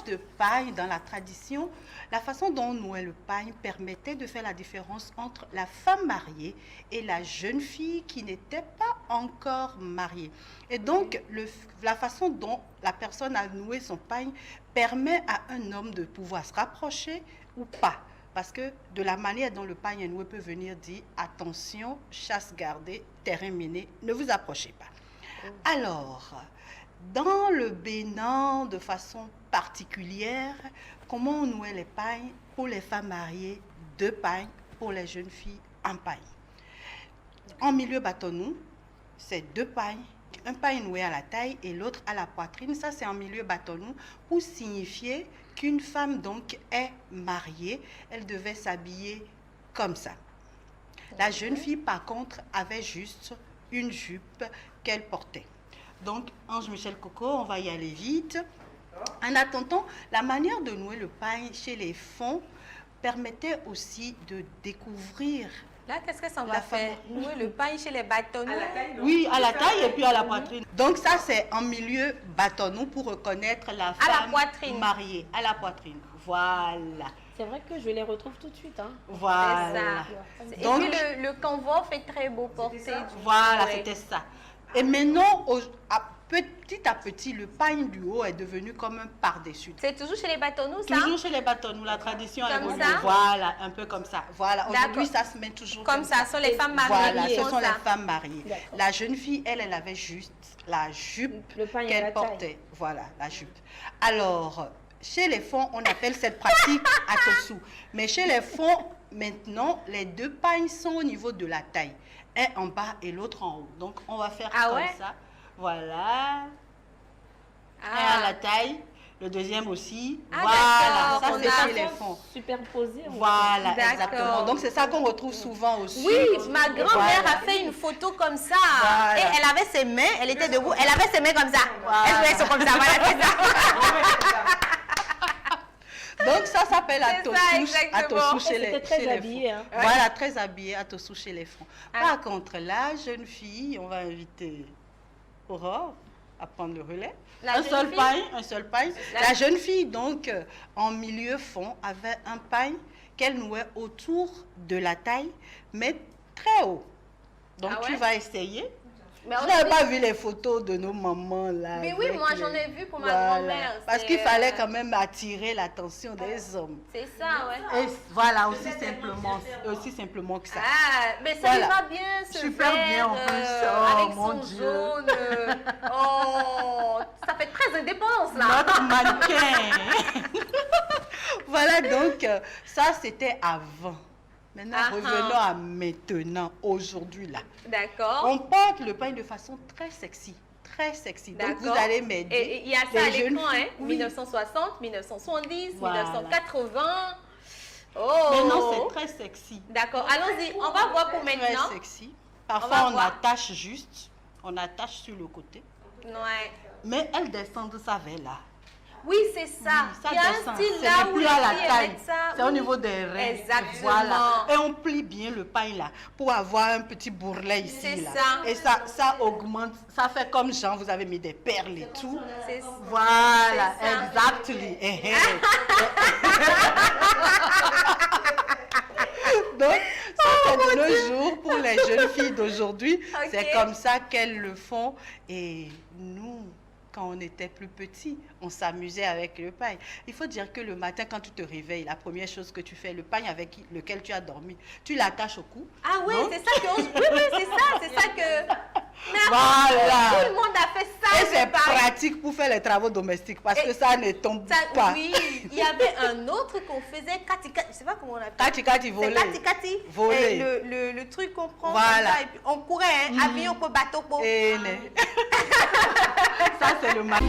nouage de paille dans la tradition, la façon dont on nouait le paille permettait de faire la différence entre la femme mariée et la jeune fille qui n'était pas encore mariée. Et donc, la façon dont la personne a noué son paille permet à un homme de pouvoir se rapprocher ou pas. Parce que de la manière dont le paille est noué peut venir dire « Attention, chasse gardée, terrain miné, ne vous approchez pas ». Alors, dans le Bénin, de façon particulière, comment on nouait les pailles pour les femmes mariées, 2 pailles, pour les jeunes filles, 1 paille. En milieu bâtonnou, c'est 2 pailles, un paille noué à la taille et l'autre à la poitrine. Ça, c'est en milieu bâtonnou pour signifier qu'une femme donc est mariée. Elle devait s'habiller comme ça. La jeune fille, par contre, avait juste une jupe qu'elle portait. Donc, Ange Michel Coco, on va y aller vite. En attendant, la manière de nouer le paille chez les fonds permettait aussi de découvrir. Là, qu'est-ce que ça va faire? Nouer le paille chez les bâtonnous? Oui, à la taille et puis à la poitrine. Donc ça, c'est en milieu bâtonnou pour reconnaître la femme mariée. À la poitrine. Voilà. C'est vrai que je les retrouve tout de suite. Hein. Voilà. Et donc, puis le canevas fait très beau porter. Voilà, c'était ça. Et maintenant, petit à petit, le paille du haut est devenu comme un par-dessus. C'est toujours chez les bâtonnous, ça? Toujours chez les bâtonnous, la tradition est évolue. Ça? Voilà, un peu comme ça. Voilà, aujourd'hui, ça se met toujours comme ça. Ce sont les femmes mariées. Voilà, ce sont les femmes mariées. La jeune fille, elle avait juste la jupe qu'elle portait. Voilà, la jupe. Alors, chez les fonds, on appelle cette pratique atosu. Mais chez les fonds, maintenant, les 2 pailles sont au niveau de la taille. Un en bas et l'autre en haut. Donc, on va faire comme ça. Voilà. Un à la taille. Le deuxième aussi. Voilà. Ça, c'est chez les fonds. Superposé. Voilà, exactement. Donc, c'est ça qu'on retrouve souvent aussi. Oui, ma grand-mère a fait une photo comme ça. Voilà. Et elle avait ses mains, elle était debout, elle avait ses mains comme ça. Voilà. Elle faisait comme ça. Voilà, c'est ça. Donc ça s'appelle atosu chez les fonds. Hein. Voilà, très habillé, atosu chez les fonds. Par contre, la jeune fille, on va inviter Aurore à prendre le relais. Un seul paille. La jeune fille, donc, en milieu fond, avait un paille qu'elle nouait autour de la taille, mais très haut. Donc tu vas essayer. Mais je n'avais pas vu les photos de nos mamans là. Mais oui, moi j'en ai vu pour ma grand-mère. Parce qu'il fallait quand même attirer l'attention des hommes. C'est ça, ouais. Et voilà, aussi simplement que ça. Ah, mais ça lui va bien, ce super vert, bien en plus. avec son jaune. Oh, ça fait très indépendance là. Notre mannequin. Voilà, donc ça c'était avant. Maintenant, revenons à maintenant, aujourd'hui là. D'accord. On porte le paille de façon très sexy. Très sexy. Donc, vous allez m'aider. Et il y a ça à l'écran, hein? 1960, 1970, 1980. Oh! Maintenant, c'est très sexy. D'accord. Allons-y. On va voir pour maintenant. Très sexy. Parfois, on attache juste. On attache sur le côté. Ouais. Mais elle descend de sa veille là. Oui, c'est ça. Oui, il y a un style là où plus à la taille. C'est au niveau des reins. Exactement. Voilà. Et on plie bien le paille là pour avoir un petit bourrelet ici. C'est là. ça. Et ça augmente. Ça fait comme Jean, vous avez mis des perles et tout. C'est ça. Voilà, exactly. Donc, ça c'est de nos jours pour les jeunes filles d'aujourd'hui. Okay. C'est comme ça qu'elles le font. Et nous, quand on était plus petits, on s'amusait avec le paille. Il faut dire que le matin, quand tu te réveilles, la première chose que tu fais, le paille avec lequel tu as dormi, tu l'attaches au cou. Ah oui, c'est ça que... Oui, c'est ça que... Voilà. Tout le monde a fait ça. Et c'est pratique pour faire les travaux domestiques parce que ça ne tombe pas. Oui, il y avait un autre qu'on faisait, katikati, je ne sais pas comment on appelle. Katikati volé. C'est katikati. Volé. Le truc qu'on prend voilà. comme ça, et puis on courait, hein, avion pour bateau pour. Ça c'est le matin.